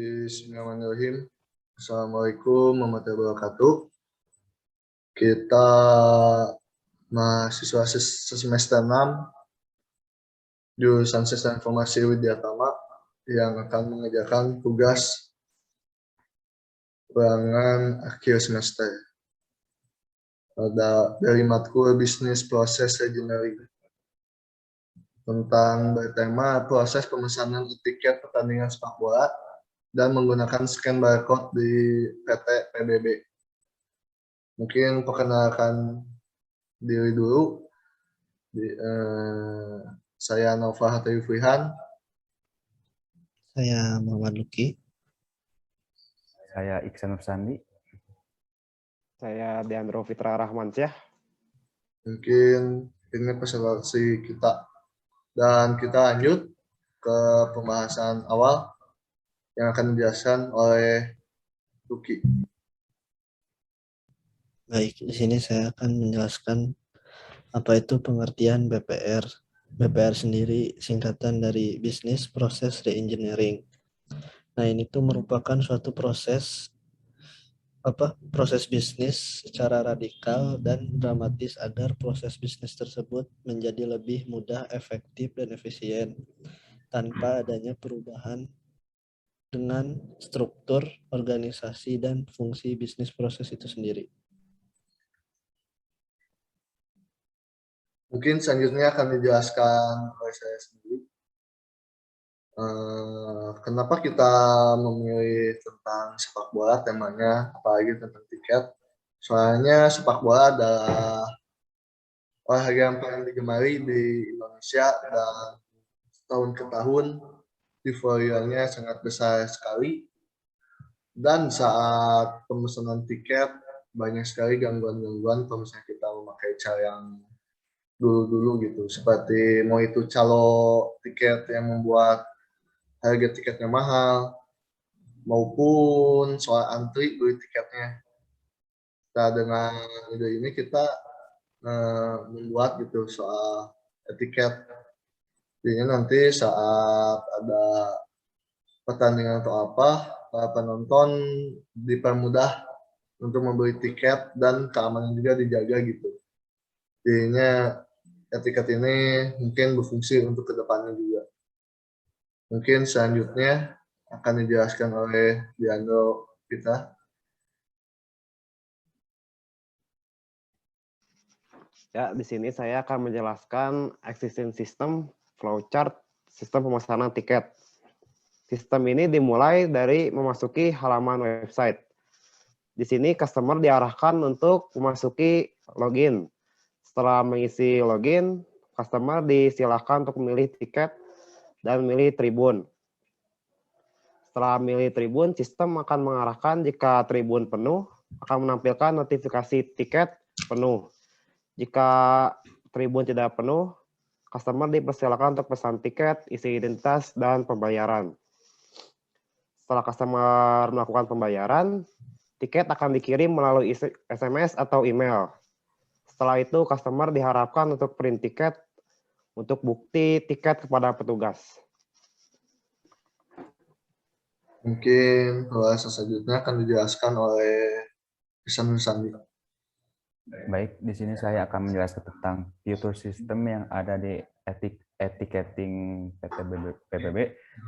Bismillahirrahmanirrahim. Assalamualaikum warahmatullahi wabarakatuh. Kita mahasiswa semester 6 jurusan Sistem Informasi Widyatama yang akan mengerjakan tugas ulangan akhir semester dari matkul Bisnis Proses Engineering tentang bertema proses pemesanan tiket pertandingan sepak bola dan menggunakan scan barcode di PT PBB. Mungkin perkenalkan diri dulu. Saya Nova Hatayufrihan. Saya Muhammad Luki. Saya Iksan Nursandi. Saya Deandro Fitra Rahmansyah. Mungkin ini presentasi kita. Dan kita lanjut ke pembahasan awal yang akan dijelaskan oleh Luki. Baik, di sini saya akan menjelaskan apa itu pengertian BPR. BPR sendiri singkatan dari Business Process Reengineering. Nah, ini tuh merupakan suatu proses bisnis secara radikal dan dramatis agar proses bisnis tersebut menjadi lebih mudah, efektif, dan efisien tanpa adanya perubahan dengan struktur, organisasi, dan fungsi bisnis proses itu sendiri. Mungkin selanjutnya akan dijelaskan oleh saya sendiri. Kenapa kita memilih tentang sepak bola temanya, apalagi tentang tiket. Soalnya sepak bola adalah olahraga yang paling digemari di Indonesia dan tahun ke tahun euforianya sangat besar sekali. Dan saat pemesanan tiket banyak sekali gangguan-gangguan kalau misalnya kita memakai cara yang dulu-dulu gitu, seperti mau itu calo tiket yang membuat harga tiketnya mahal maupun soal antri beli tiketnya. Nah, dengan ide ini kita membuat gitu soal etiket. Jadinya nanti saat ada pertandingan atau apa, para penonton dipermudah untuk membeli tiket dan keamanan juga dijaga gitu. Jadinya etiket ini mungkin berfungsi untuk kedepannya juga. Mungkin selanjutnya akan dijelaskan oleh Diandro kita. Ya, di sini saya akan menjelaskan existing system, flowchart, sistem pemesanan tiket. Sistem ini dimulai dari memasuki halaman website. Di sini customer diarahkan untuk memasuki login. Setelah mengisi login, customer disilakan untuk memilih tiket dan memilih tribun. Setelah memilih tribun, sistem akan mengarahkan jika tribun penuh, akan menampilkan notifikasi tiket penuh. Jika tribun tidak penuh, customer dipersilakan untuk pesan tiket, isi identitas, dan pembayaran. Setelah customer melakukan pembayaran, tiket akan dikirim melalui SMS atau email. Setelah itu, customer diharapkan untuk print tiket untuk bukti tiket kepada petugas. Mungkin pembahasan selanjutnya akan dijelaskan oleh Iksan Nursandi. Baik, di sini saya akan menjelaskan tentang fitur sistem yang ada di etiketing PT PBB.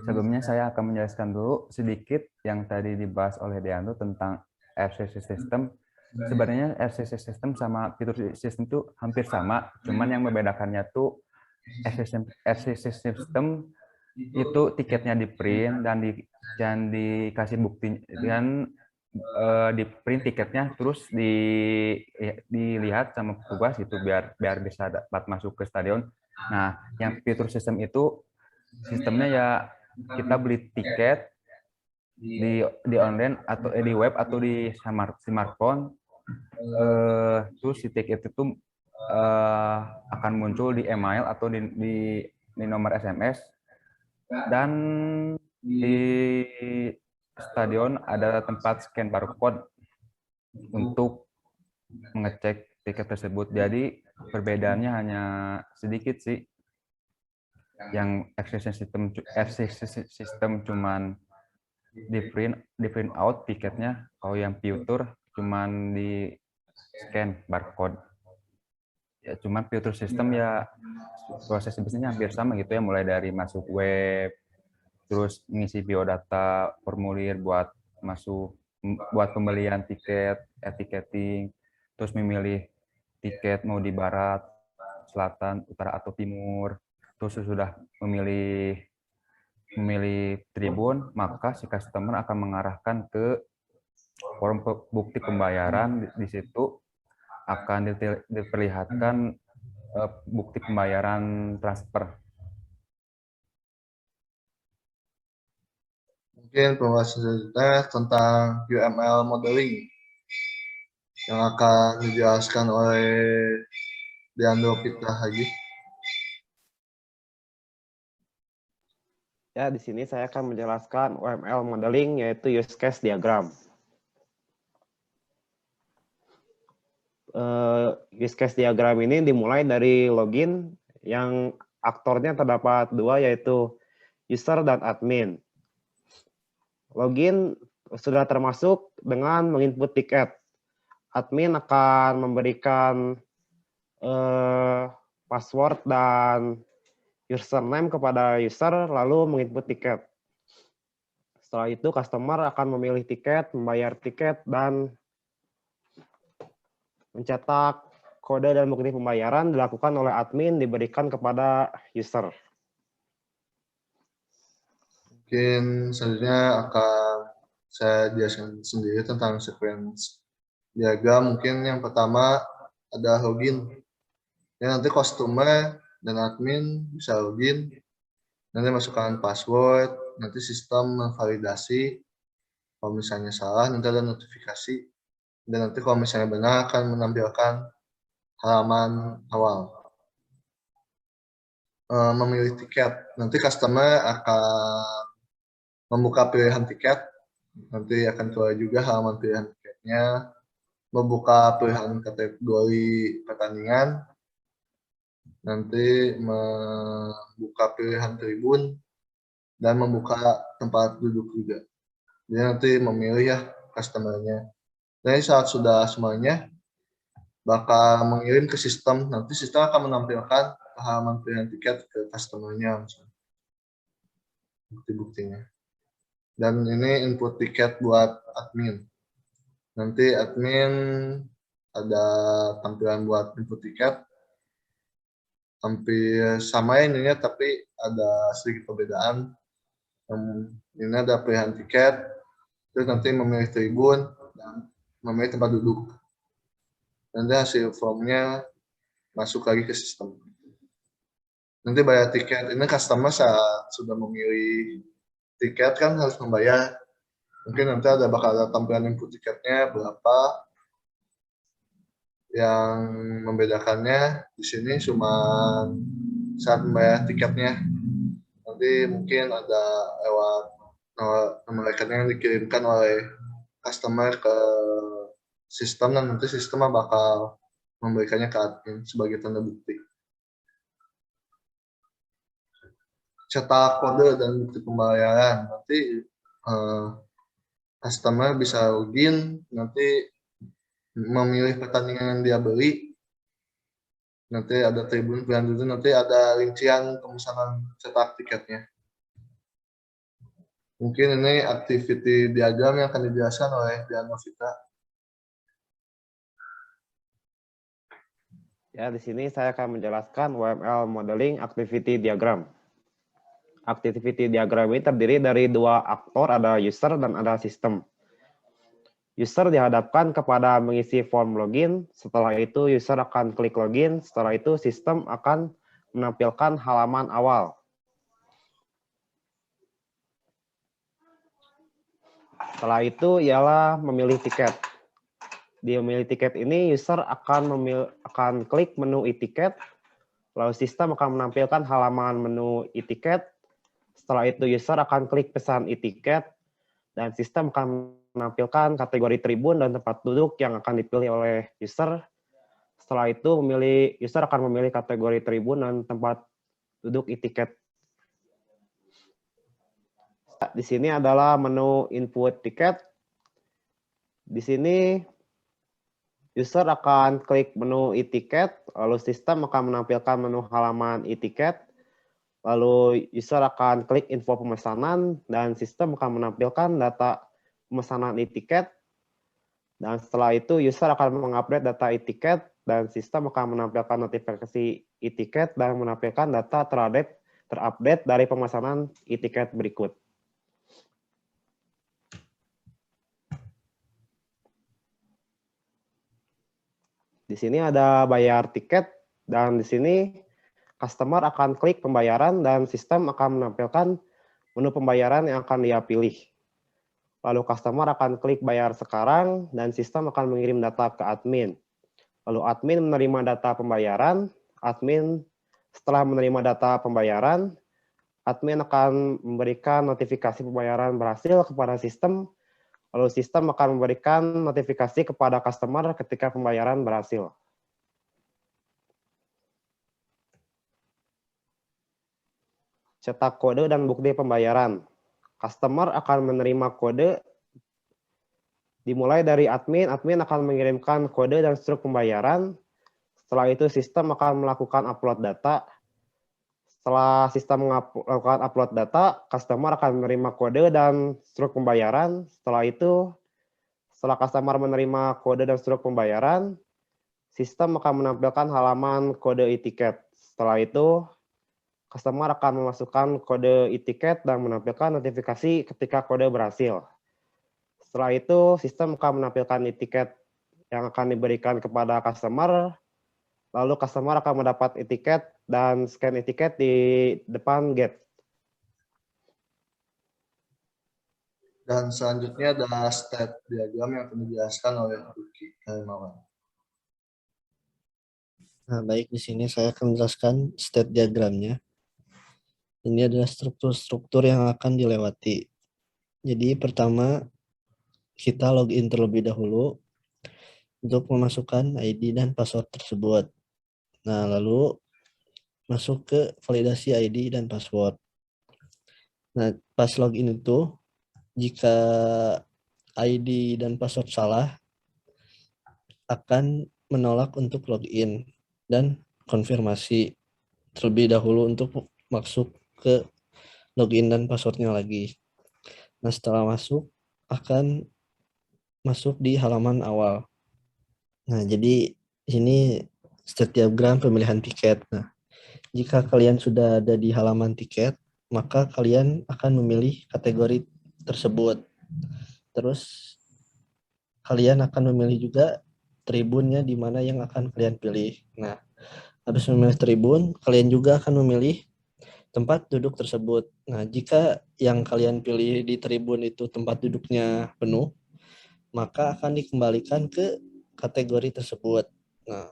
Sebelumnya saya akan menjelaskan dulu sedikit yang tadi dibahas oleh Deandro tentang RCC system. Sebenarnya RCC system sama fitur sistem itu hampir sama, cuman yang membedakannya tuh RCC system itu tiketnya di print dan dikasih bukti dan di print tiketnya terus dilihat sama petugas itu biar bisa dapat masuk ke stadion. Nah, yang fitur sistem itu sistemnya ya kita beli tiket di online atau di web atau di smartphone. Terus si tiket itu akan muncul di email atau di nomor SMS dan di stadion ada tempat scan barcode untuk mengecek tiket tersebut. Jadi perbedaannya hanya sedikit sih. Yang RCC system cuman di print out tiketnya. Kalau yang future cuman di scan barcode. Ya cuman future system ya proses bisnisnya hampir sama gitu ya, mulai dari masuk web, terus ngisi biodata, formulir buat masuk buat pembelian tiket, ticketing, terus memilih tiket mau di barat, selatan, utara atau timur. Terus sudah memilih tribun, maka si customer akan mengarahkan ke form bukti pembayaran. Di situ akan diperlihatkan bukti pembayaran transfer. Mungkin pembahasan selanjutnya tentang UML modeling yang akan dijelaskan oleh Leandro Pita Haji. Ya, di sini saya akan menjelaskan UML modeling, yaitu use case diagram. Use case diagram ini dimulai dari login yang aktornya terdapat dua, yaitu user dan admin. Login sudah termasuk dengan menginput tiket. Admin akan memberikan password dan username kepada user, lalu menginput tiket. Setelah itu, customer akan memilih tiket, membayar tiket, dan mencetak kode dan bukti pembayaran dilakukan oleh admin, diberikan kepada user. Mungkin selanjutnya akan saya jelaskan sendiri tentang sequence diagram. Mungkin yang pertama ada login. Ya, nanti customer dan admin bisa login, nanti masukkan password, nanti sistem memvalidasi. Kalau misalnya salah, nanti ada notifikasi. Dan nanti kalau misalnya benar akan menampilkan halaman awal. Memilih tiket. Nanti customer akan membuka pilihan tiket. Nanti akan keluar juga halaman pilihan tiketnya. Membuka pilihan kategori pertandingan. Nanti membuka pilihan tribun. Dan membuka tempat duduk juga. Jadi nanti memilih ya customer-nya. Jadi saat sudah semuanya, bakal mengirim ke sistem. Nanti sistem akan menampilkan halaman pilihan tiket ke customer-nya langsung. Bukti-buktinya. Dan ini input tiket buat admin. Nanti admin ada tampilan buat input tiket. Hampir sama ininya, tapi ada sedikit perbedaan. Ini ada pilihan tiket, terus nanti memilih tribun, dan memilih tempat duduk. Nanti hasil formnya masuk lagi ke sistem. Nanti bayar tiket, ini customer saat sudah memilih tiket kan harus membayar. Mungkin nanti bakal ada tampilan input tiketnya berapa. Yang membedakannya di sini cuma saat membayar tiketnya. Nanti mungkin ada lewat nomor rekening yang dikirimkan oleh customer ke sistem, dan nanti sistem bakal memberikannya ke admin sebagai tanda bukti. Cetak kode dan bukti pembayaran. Nanti customer bisa login, nanti memilih pertandingan yang dia beli. Nanti ada tribun pilihan dulu, nanti ada rincian pemesanan cetak tiketnya. Mungkin ini activity diagram yang akan dijelaskan oleh Dian Novita. Ya, di sini saya akan menjelaskan UML modeling activity diagram. Activity diagram ini terdiri dari dua aktor, ada user dan ada sistem. User dihadapkan kepada mengisi form login, setelah itu user akan klik login, setelah itu sistem akan menampilkan halaman awal. Setelah itu ialah memilih tiket. Di memilih tiket ini user akan klik menu e-ticket, lalu sistem akan menampilkan halaman menu e-ticket. Setelah itu user akan klik pesan e-ticket, dan sistem akan menampilkan kategori tribun dan tempat duduk yang akan dipilih oleh user. Setelah itu user akan memilih kategori tribun dan tempat duduk e-ticket. Di sini adalah menu input tiket. Di sini user akan klik menu e-ticket, lalu sistem akan menampilkan menu halaman e-ticket, lalu user akan klik info pemesanan, dan sistem akan menampilkan data pemesanan e-ticket, dan setelah itu user akan mengupdate data e-ticket, dan sistem akan menampilkan notifikasi e-ticket, dan menampilkan data terupdate dari pemesanan e-ticket berikut. Di sini ada bayar tiket, dan di sini customer akan klik pembayaran dan sistem akan menampilkan menu pembayaran yang akan dia pilih. Lalu customer akan klik bayar sekarang dan sistem akan mengirim data ke admin. Lalu admin menerima data pembayaran, setelah menerima data pembayaran, admin akan memberikan notifikasi pembayaran berhasil kepada sistem, lalu sistem akan memberikan notifikasi kepada customer ketika pembayaran berhasil. Cetak kode dan bukti pembayaran. Customer akan menerima kode dimulai dari admin akan mengirimkan kode dan struk pembayaran. Setelah itu sistem akan melakukan upload data. Setelah sistem melakukan upload data, customer akan menerima kode dan struk pembayaran. Setelah customer menerima kode dan struk pembayaran, sistem akan menampilkan halaman kode e-ticket. Setelah itu, customer akan memasukkan kode e-ticket dan menampilkan notifikasi ketika kode berhasil. Setelah itu, sistem akan menampilkan e-ticket yang akan diberikan kepada customer, lalu customer akan mendapat e-ticket dan scan e-ticket di depan gate. Dan selanjutnya ada state diagram yang akan dijelaskan oleh Ruki Karimawan. Nah, baik, di sini saya akan menjelaskan state diagramnya. Ini adalah struktur-struktur yang akan dilewati. Jadi pertama, kita login terlebih dahulu untuk memasukkan ID dan password tersebut. Nah, lalu masuk ke validasi ID dan password. Nah, pas login itu, jika ID dan password salah, akan menolak untuk login dan konfirmasi terlebih dahulu untuk masuk ke login dan passwordnya lagi. Nah, setelah masuk, akan masuk di halaman awal. Nah, jadi ini state diagram pemilihan tiket. Nah, jika kalian sudah ada di halaman tiket, maka kalian akan memilih kategori tersebut. Terus kalian akan memilih juga tribunnya di mana yang akan kalian pilih. Nah, habis memilih tribun, kalian juga akan memilih tempat duduk tersebut. Nah, jika yang kalian pilih di tribun itu tempat duduknya penuh, maka akan dikembalikan ke kategori tersebut. Nah,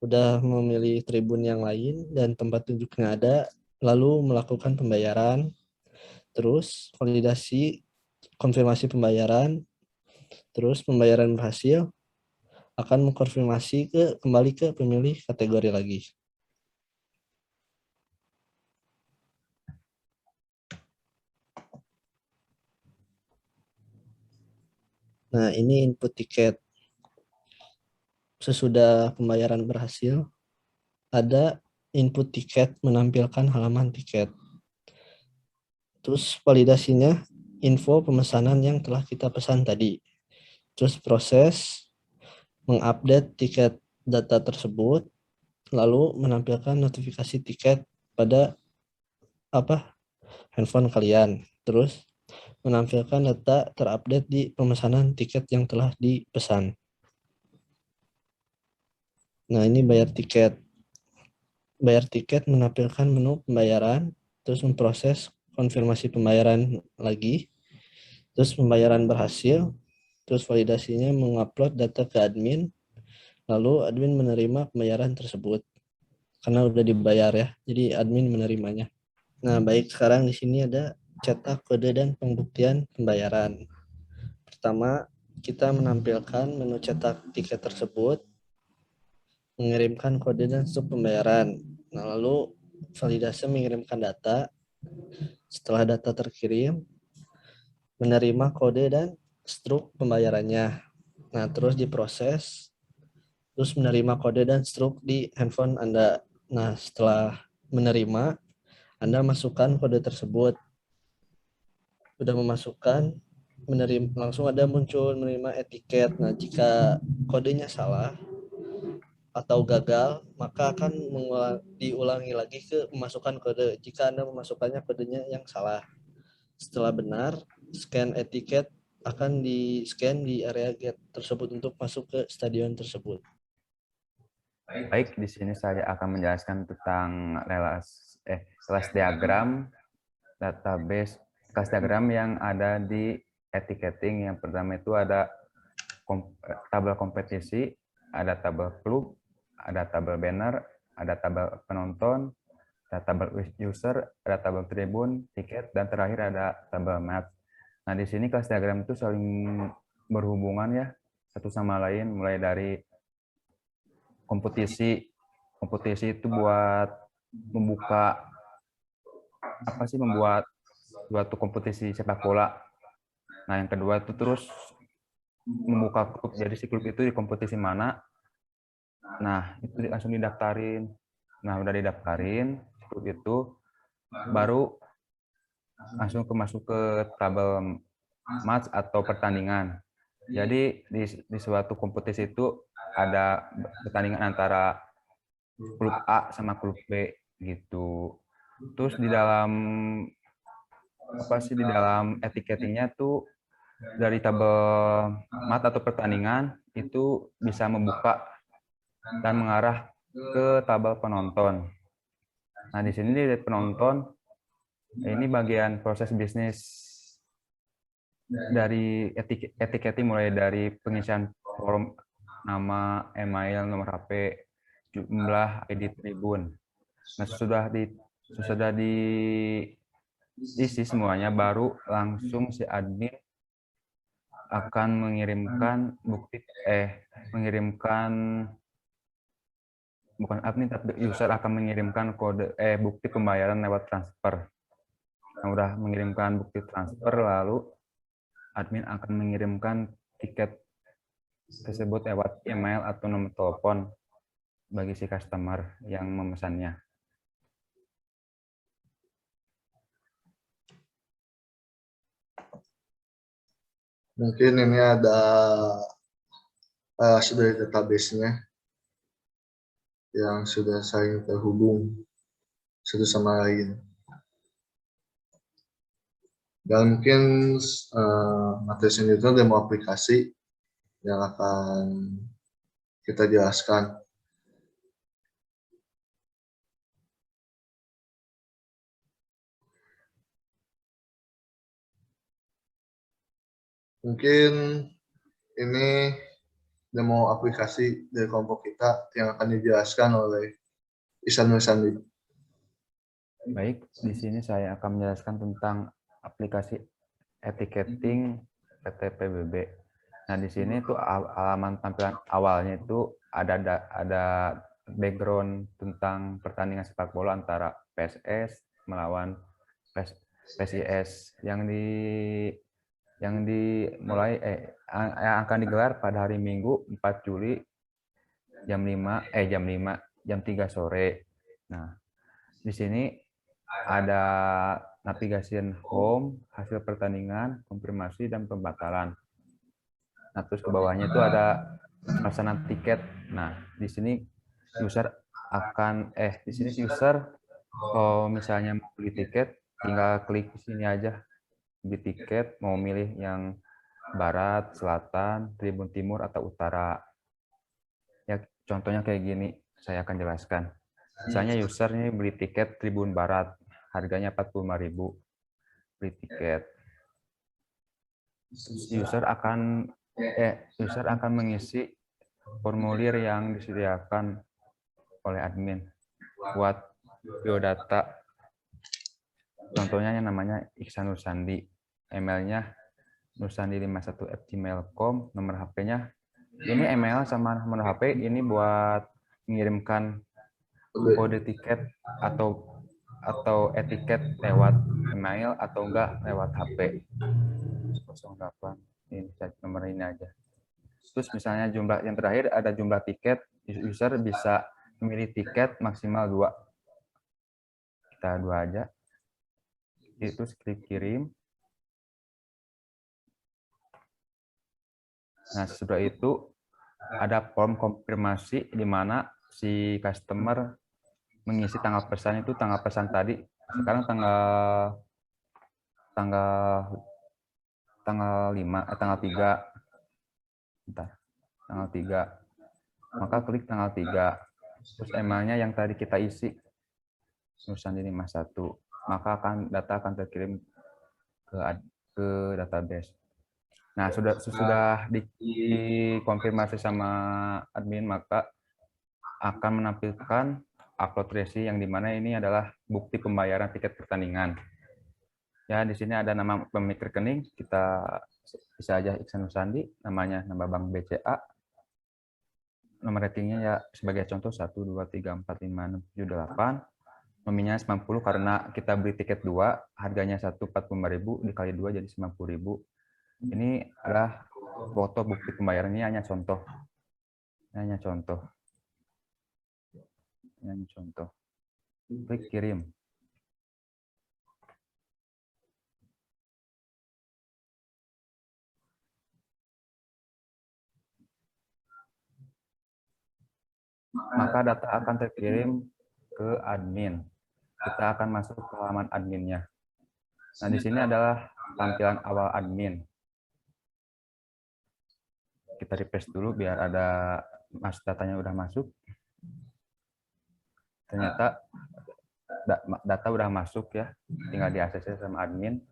udah memilih tribun yang lain dan tempat duduknya ada, lalu melakukan pembayaran, terus validasi, konfirmasi pembayaran, terus pembayaran berhasil, akan mengkonfirmasi kembali ke pemilih kategori lagi. Nah, ini input tiket. Sesudah pembayaran berhasil, ada input tiket menampilkan halaman tiket. Terus validasinya, info pemesanan yang telah kita pesan tadi. Terus proses mengupdate tiket data tersebut, lalu menampilkan notifikasi tiket pada handphone kalian. Terus menampilkan data terupdate di pemesanan tiket yang telah dipesan. Nah, ini bayar tiket. Bayar tiket menampilkan menu pembayaran, terus memproses konfirmasi pembayaran lagi, terus pembayaran berhasil, terus validasinya mengupload data ke admin, lalu admin menerima pembayaran tersebut. Karena udah dibayar ya, jadi admin menerimanya. Nah, baik, sekarang di sini ada cetak kode dan pembuktian pembayaran. Pertama, kita menampilkan menu cetak tiket tersebut, mengirimkan kode dan struk pembayaran. Nah, lalu validasi mengirimkan data, Setelah data terkirim, menerima kode dan struk pembayarannya. Nah, terus diproses, terus menerima kode dan struk di handphone Anda. Nah, setelah menerima, Anda masukkan kode tersebut. Sudah memasukkan, menerima, langsung ada muncul menerima etiket. Nah, jika kodenya salah atau gagal, maka akan diulangi lagi ke memasukkan kode. Jika Anda memasukkannya kodenya yang salah. Setelah benar, scan etiket akan di-scan di area gate tersebut untuk masuk ke stadion tersebut. Baik, di sini saya akan menjelaskan tentang kelas diagram database, kelas diagram yang ada di etiketing. Yang pertama itu ada tabel kompetisi, ada tabel klub, ada tabel banner, ada tabel penonton, ada tabel user, ada tabel tribun, tiket, dan terakhir ada tabel match. Nah, di sini kelas diagram itu saling berhubungan ya, satu sama lain, mulai dari kompetisi. Kompetisi itu buat membuka membuat suatu kompetisi sepak bola. Nah, yang kedua itu terus membuka klub. Jadi si klub itu di kompetisi mana. Nah, itu langsung didaftarin. Nah, udah didaftarin, klub itu baru langsung masuk ke tabel match atau pertandingan. Jadi di suatu kompetisi itu ada pertandingan antara klub A sama klub B gitu. Terus di dalam di dalam etiketingnya tuh dari tabel match atau pertandingan itu bisa membuka dan mengarah ke tabel penonton. Nah, di sini di penonton ini bagian proses bisnis dari etiketing, mulai dari pengisian form nama, email, nomor HP, jumlah ID tribun. Nah, sudah diisi semuanya, baru langsung si admin akan mengirimkan bukan admin tapi user akan mengirimkan kode bukti pembayaran lewat transfer. Nah, udah mengirimkan bukti transfer, lalu admin akan mengirimkan tiket tersebut lewat email atau nomor telepon bagi si customer yang memesannya. Mungkin ini ada sudah database-nya yang sudah saling terhubung satu sama lain. Dan mungkin materi selanjutnya demo aplikasi yang akan kita jelaskan. Mungkin ini demo aplikasi dari kelompok kita yang akan dijelaskan oleh Ihsan Nursandy. Baik, di sini saya akan menjelaskan tentang aplikasi etiketing PT PBB. Nah, di sini tuh halaman tampilan awalnya itu ada background tentang pertandingan sepak bola antara PSS melawan PSIS yang dimulai yang akan digelar pada hari Minggu 4 Juli jam 3 sore. Nah, di sini ada navigation home, hasil pertandingan, konfirmasi, dan pembatalan. Nah, terus ke bawahnya itu ada pemesanan tiket. Nah, di sini user kalau misalnya mau beli tiket, tinggal klik di sini aja, beli tiket, mau milih yang barat, selatan, tribun timur, atau utara. Ya, contohnya kayak gini, saya akan jelaskan. Misalnya user ini beli tiket tribun barat, harganya 45.000, beli tiket. User akan mengisi formulir yang disediakan oleh admin buat biodata. Contohnya yang namanya Ihsan Nursandy, emailnya nursandi51@gmail.com, nomor HP-nya ini email sama nomor HP ini buat mengirimkan kode tiket atau etiket lewat email atau enggak lewat HP. 08 ini nomor ini aja. Terus misalnya jumlah yang terakhir ada jumlah tiket, user bisa memilih tiket maksimal 2. Kita 2 aja. Terus klik kirim. Nah, sesudah itu ada form konfirmasi di mana si customer mengisi tanggal pesan itu tanggal pesan tadi. Sekarang tanggal 3. Bentar. Tanggal 3. Maka klik tanggal 3. Terus emailnya yang tadi kita isi. Nusandi 51. Maka data akan terkirim ke database. Nah, sudah dikonfirmasi sama admin, maka akan menampilkan upload resi yang dimana ini adalah bukti pembayaran tiket pertandingan. Ya, di sini ada nama pemilik rekening, kita bisa aja Iksan Nusandi, namanya nama bank BCA. Nomor ratingnya ya sebagai contoh 1, 2, 3, 4, 5, 6, 7, 8. Nominalnya 90 karena kita beli tiket 2, harganya 145.000 dikali 2 jadi 90.000. Ini adalah foto bukti pembayaran, ini hanya contoh. Hanya contoh. Klik kirim. Maka data akan terkirim ke admin. Kita akan masuk ke halaman adminnya. Nah, di sini adalah tampilan awal admin. Kita refresh dulu biar ada datanya udah masuk. Ternyata data udah masuk ya, tinggal diakses sama admin.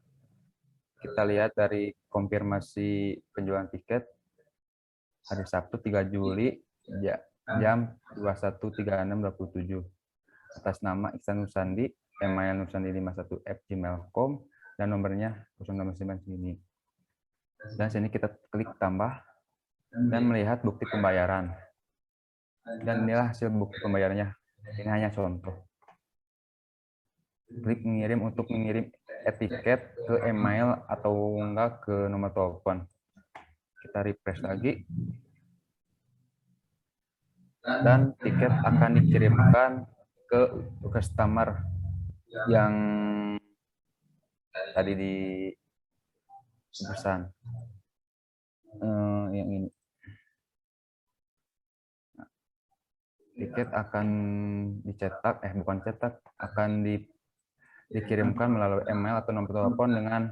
Kita lihat dari konfirmasi penjualan tiket hari Sabtu 3 Juli jam 21.36.27 atas nama Iksan Nusandi, email nusandi51@gmail.com dan nomornya 069 sini. Dan sini kita klik tambah dan melihat bukti pembayaran. Dan inilah hasil bukti pembayarannya. Ini hanya contoh. Klik mengirim untuk mengirim etiket ke email atau enggak ke nomor telepon. Kita refresh lagi. Dan tiket akan dikirimkan ke customer yang tadi dipesan. Yang ini. Tiket akan dicetak, bukan cetak, akan dikirimkan melalui email atau nomor telepon dengan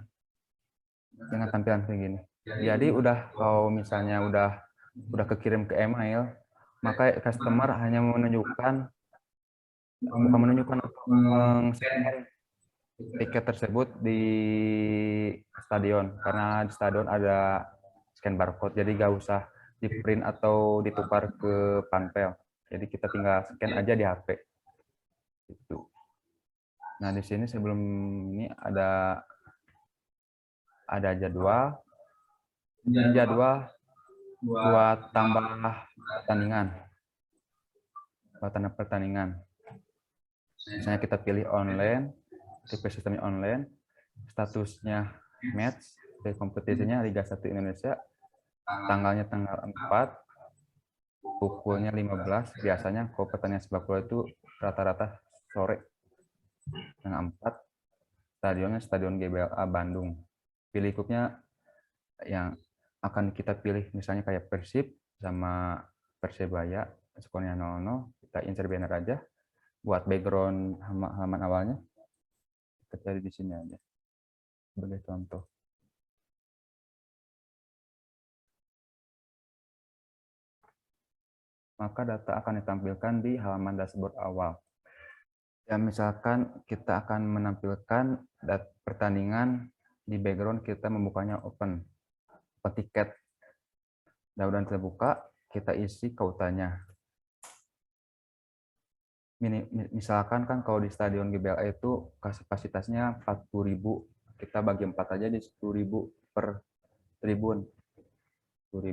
tampilan kayak gini. Jadi kalau misalnya udah kekirim ke email, maka customer hanya menunjukkan meng-scan tiket tersebut di stadion, karena di stadion ada scan barcode, jadi nggak usah di print atau ditukar ke panpel. Jadi kita tinggal scan aja di HP. Itu. Nah, di sini sebelum ini ada jadwal. Ini jadwal buat tambah pertandingan. Misalnya kita pilih online, tipe sistemnya online, statusnya match, kompetisinya Liga 1 Indonesia, tanggalnya tanggal 4, pukulnya 15, biasanya kalau pertandingan sepak bola itu rata-rata sore. Tanggal 4, stadionnya Stadion GBLA Bandung. Pilih klubnya yang akan kita pilih, misalnya kayak Persib sama Persebaya, skornya 0-0, kita insert banner aja. Buat background halaman awalnya, kita cari di sini aja, sebagai contoh. Maka data akan ditampilkan di halaman dashboard awal. Ya, misalkan kita akan menampilkan pertandingan di background, kita membukanya open tiket. Dan terbuka, kita isi kautannya. Misalkan kan kalau di Stadion GBLA itu kapasitasnya 40.000, kita bagi 4 aja di 10.000 per tribun. 10.000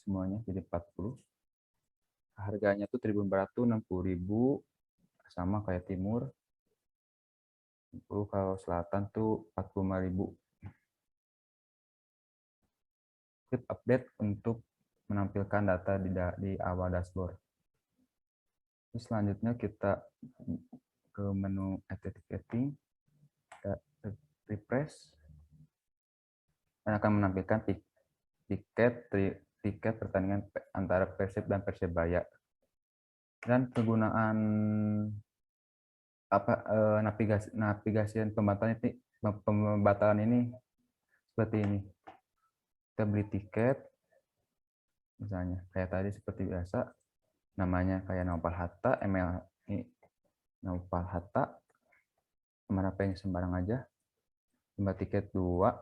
semuanya jadi 40. harganya tuh Tribun Barat tuh 60.000, sama kayak Timur. Kalau Selatan tuh 45.000. Klik update untuk menampilkan data di awal dashboard. Terus selanjutnya kita ke menu edit ticketing, refresh, dan akan menampilkan tiket pertandingan antara Persib dan Persebaya. Dan kegunaan navigasian pembatalan ini seperti ini. Kita beli tiket, misalnya kayak tadi seperti biasa, namanya kayak Naupal Hatta, email ini Naupal Hatta, nomor HP-nya sembarang aja, jumlah tiket 2,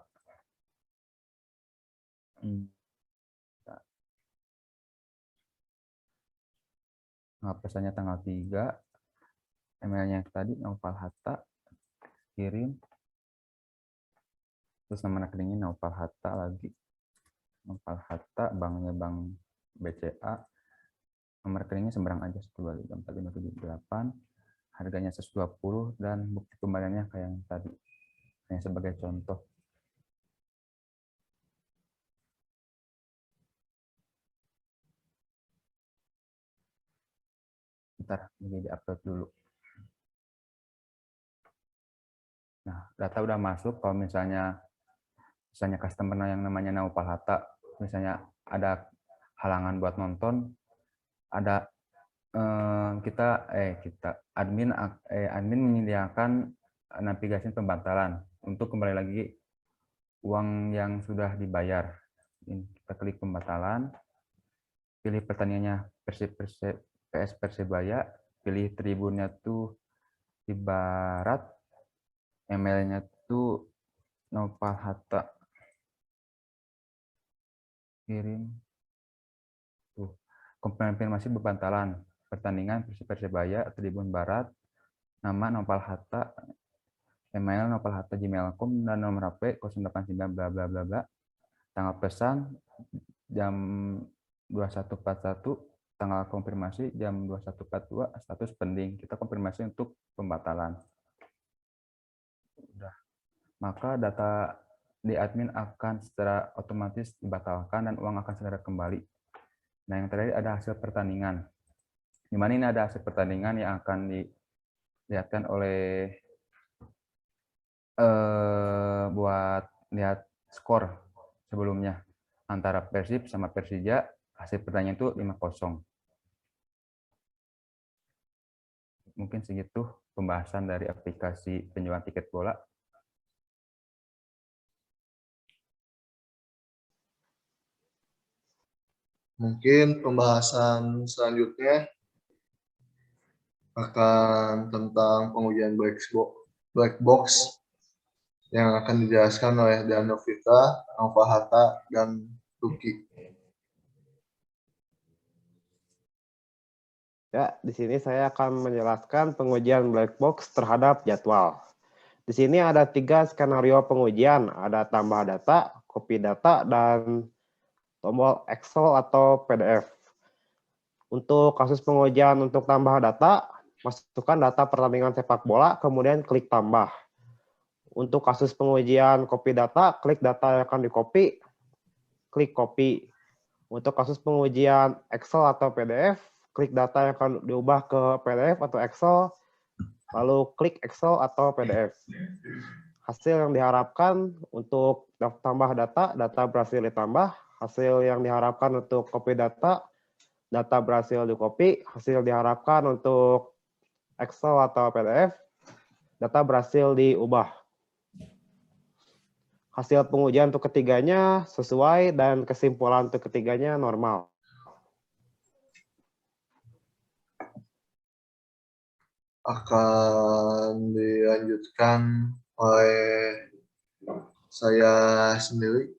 pesannya tanggal 3, emailnya tadi Naupal Hatta, kirim, terus nama rekeningnya Naupal Hatta lagi, Naupal Hatta, banknya bank BCA, nomor rekeningnya sembarang aja 1234578, harganya 120, dan bukti kembaliannya kayak yang tadi, hanya sebagai contoh. Ntar ini di-upload dulu. Nah, data udah masuk. Kalau misalnya customer yang namanya Naupal Hatta, misalnya ada halangan buat nonton, ada admin menyediakan navigasi pembatalan untuk kembali lagi uang yang sudah dibayar. Kita klik pembatalan, pilih pertandingannya PS Persebaya, pilih tribunnya tuh di Barat, emailnya tuh Naupal Hatta, kirim, tuh konfirmasi pembatalan pertandingan Persebaya Tribun Barat, nama Naupal Hatta, email naupalhatta@gmail.com, dan nomor HP 089 bla bla bla bla, tanggal pesan jam 21.41, tanggal konfirmasi jam 21.42, status pending. Kita konfirmasi untuk pembatalan. Udah. Maka data di admin akan secara otomatis dibatalkan dan uang akan segera kembali. Nah, yang terakhir ada hasil pertandingan. Di mana ini ada hasil pertandingan yang akan dilihatkan oleh buat lihat skor sebelumnya antara Persib sama Persija. Hasil pertandingan itu 5-0. Mungkin segitu pembahasan dari aplikasi penjualan tiket bola. Mungkin pembahasan selanjutnya akan tentang pengujian black box yang akan dijelaskan oleh Danovita, Naupal Hatta, dan Luki. Ya, di sini saya akan menjelaskan pengujian black box terhadap jadwal. Di sini ada 3 skenario pengujian, ada tambah data, copy data, dan tombol Excel atau PDF. Untuk kasus pengujian untuk tambah data, masukkan data pertandingan sepak bola, kemudian klik tambah. Untuk kasus pengujian copy data, klik data yang akan di-copy, klik copy. Untuk kasus pengujian Excel atau PDF, klik data yang akan diubah ke PDF atau Excel, lalu klik Excel atau PDF. Hasil yang diharapkan untuk tambah data berhasil ditambah. Hasil yang diharapkan untuk copy data berhasil di-copy. Hasil diharapkan untuk Excel atau PDF, data berhasil diubah. Hasil pengujian untuk ketiganya sesuai dan kesimpulan untuk ketiganya normal. Akan dilanjutkan oleh saya sendiri.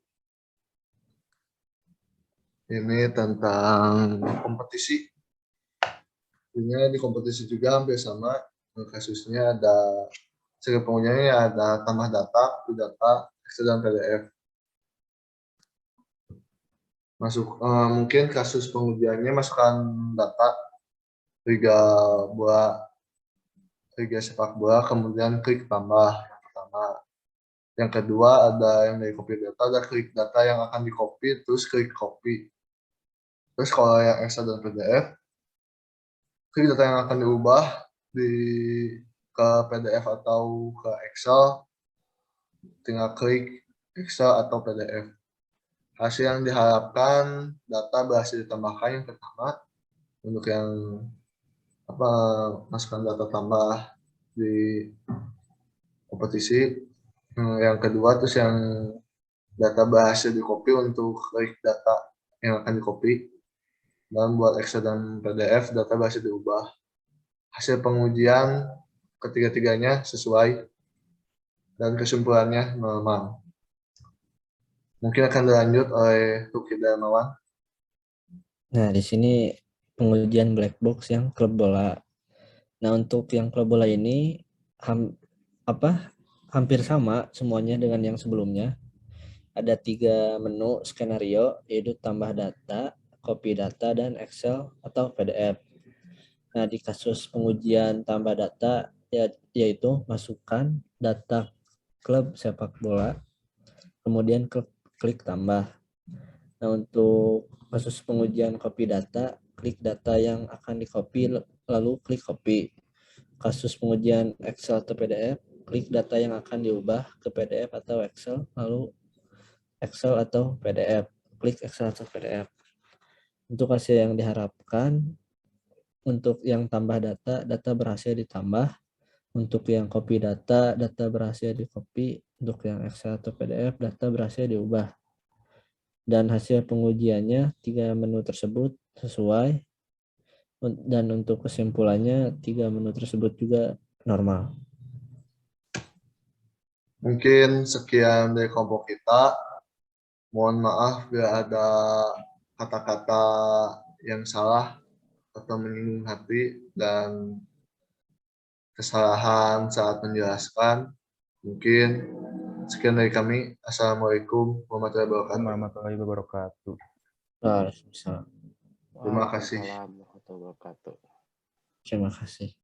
Ini tentang kompetisi. Ini di kompetisi juga hampir sama. Kasusnya ada segi pengujiannya ada tambah data, Excel, dan PDF. Mungkin kasus pengujiannya masukkan data liga bola, liga sepak bola, kemudian klik tambah yang pertama. Yang kedua ada yang dari copy data, ada klik data yang akan di copy, terus klik copy. Terus kalau yang Excel dan PDF, klik data yang akan diubah ke PDF atau ke Excel, tinggal klik Excel atau PDF. Hasil yang diharapkan, data berhasil ditambahkan yang pertama, untuk yang masukkan data tambah di kompetisi. Yang kedua, terus yang data berhasil di copy untuk klik data yang akan di copy. Dan buat Excel dan PDF, data berhasil diubah. Hasil pengujian ketiga-tiganya sesuai dan kesimpulannya normal. Mungkin akan dilanjut oleh Tuki Darmawan. Nah, di sini pengujian black box yang klub bola. Nah, untuk yang klub bola ini hampir sama semuanya dengan yang sebelumnya. Ada 3 menu skenario, yaitu tambah data, copy data, dan Excel atau PDF. Nah, di kasus pengujian tambah data, yaitu masukkan data klub sepak bola, kemudian klik tambah. Nah, untuk kasus pengujian copy data, klik data yang akan di-copy, lalu klik copy. Kasus pengujian Excel atau PDF, klik data yang akan diubah ke PDF atau Excel, lalu Excel atau PDF. Klik Excel atau PDF. Untuk hasil yang diharapkan, untuk yang tambah data, data berhasil ditambah. Untuk yang copy data, data berhasil di-copy. Untuk yang Excel atau PDF, data berhasil diubah. Dan hasil pengujiannya 3 menu tersebut sesuai. Dan untuk kesimpulannya 3 menu tersebut juga normal. Mungkin sekian dari kelompok kita. Mohon maaf bila ada kata-kata yang salah atau menyinggung hati dan kesalahan saat menjelaskan. Mungkin sekian dari kami. Assalamualaikum warahmatullahi wabarakatuh. Warahmatullahi wabarakatuh. Waalaikumsalam. Terima kasih. Waalaikumsalam warahmatullahi wabarakatuh. Terima kasih.